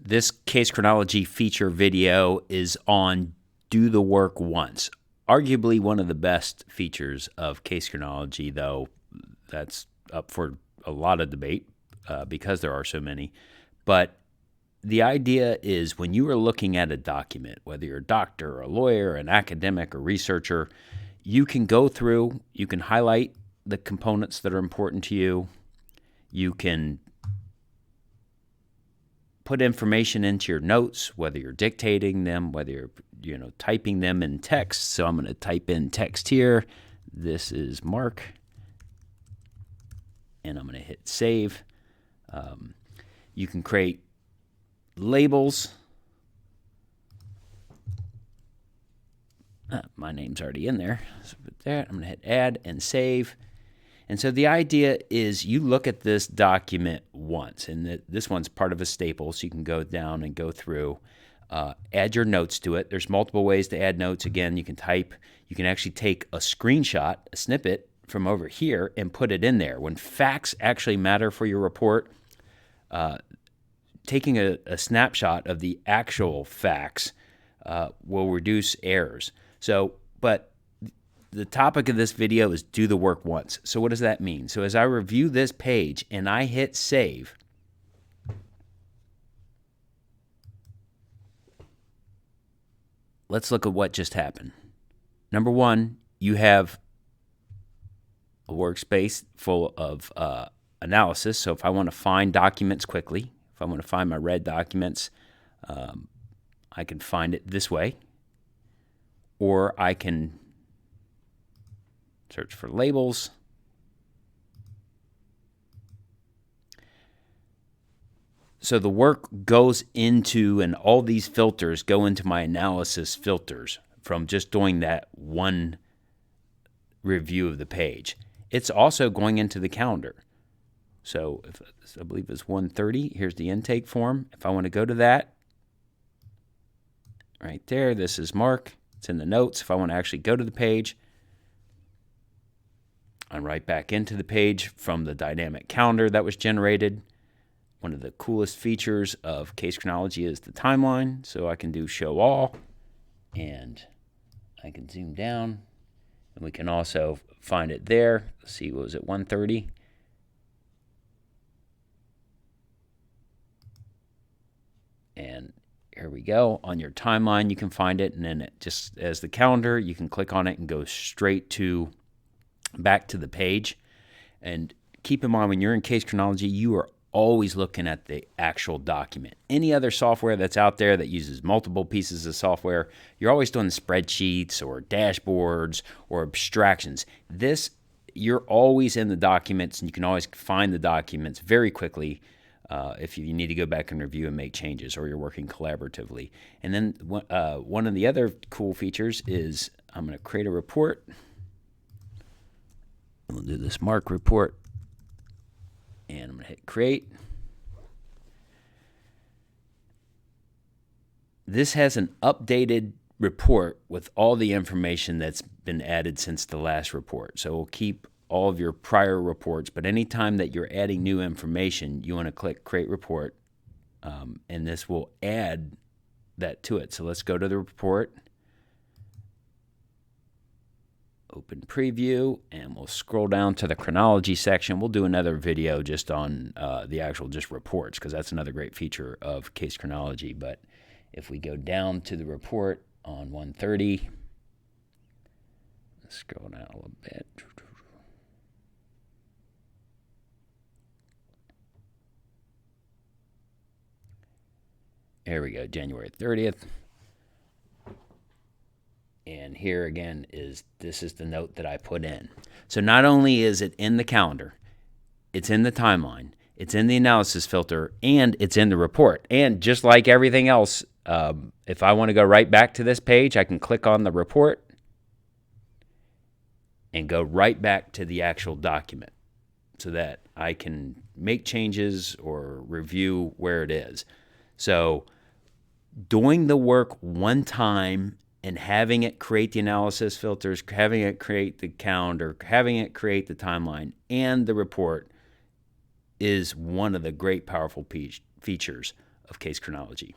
This case chronology feature video is on do the work once. Arguably one of the best features of case chronology, though that's up for a lot of debate because there are so many. But the idea is when you are looking at a document, whether you're a doctor or a lawyer, an academic or researcher, you can go through, you can highlight the components that are important to you. You can put information into your notes, whether you're dictating them, whether you're typing them in text. So I'm going to type in text here. This is Mark, and I'm going to hit save. You can create labels. My name's already in there. So put that. I'm going to hit add and save. And so the idea is you look at this document once, and this one's part of a staple, so you can go down and go through, add your notes to it. There's multiple ways to add notes. Again, you can type. You can actually take a screenshot, a snippet from over here, and put it in there. When facts actually matter for your report, taking a snapshot of the actual facts will reduce errors. But the topic of this video is do the work once. So what does that mean? So as I review this page and I hit save, let's look at what just happened. Number one, you have a workspace full of analysis. So if I want to find documents quickly, if I want to find my red documents, I can find it this way, or I can search for labels. So the work goes into, and all these filters go into my analysis filters from just doing that one review of the page. It's also going into the calendar. So if I believe it's 1:30, here's the intake form. If I want to go to that, right there, this is Mark. It's in the notes. If I want to actually go to the page, I'm right back into the page from the dynamic calendar that was generated. One of the coolest features of case chronology is the timeline. So I can do show all, and I can zoom down, and we can also find it there. Let's see, what was it, 1:30? And here we go. On your timeline, you can find it, and then it just as the calendar, you can click on it and go straight to back to the page. And keep in mind, when you're in case chronology, you are always looking at the actual document. Any other software that's out there that uses multiple pieces of software, you're always doing spreadsheets or dashboards or abstractions. This, you're always in the documents, and you can always find the documents very quickly if you need to go back and review and make changes, or you're working collaboratively. And then one of the other cool features is I'm going to create a report. We'll do this Mark report, and I'm going to hit create. This has an updated report with all the information that's been added since the last report. So we'll keep all of your prior reports, but anytime that you're adding new information, you want to click create report, and this will add that to it. So let's go to the report. Open preview, and we'll scroll down to the chronology section. We'll do another video just on the actual just reports, because that's another great feature of case chronology. But if we go down to the report on 1:30, let's scroll down a little bit. There we go, January 30th. And here again this is the note that I put in. So not only is it in the calendar, it's in the timeline, it's in the analysis filter, and it's in the report. And just like everything else, if I want to go right back to this page, I can click on the report and go right back to the actual document so that I can make changes or review where it is. So doing the work one time and having it create the analysis filters, having it create the calendar, having it create the timeline and the report is one of the great powerful features of case chronology.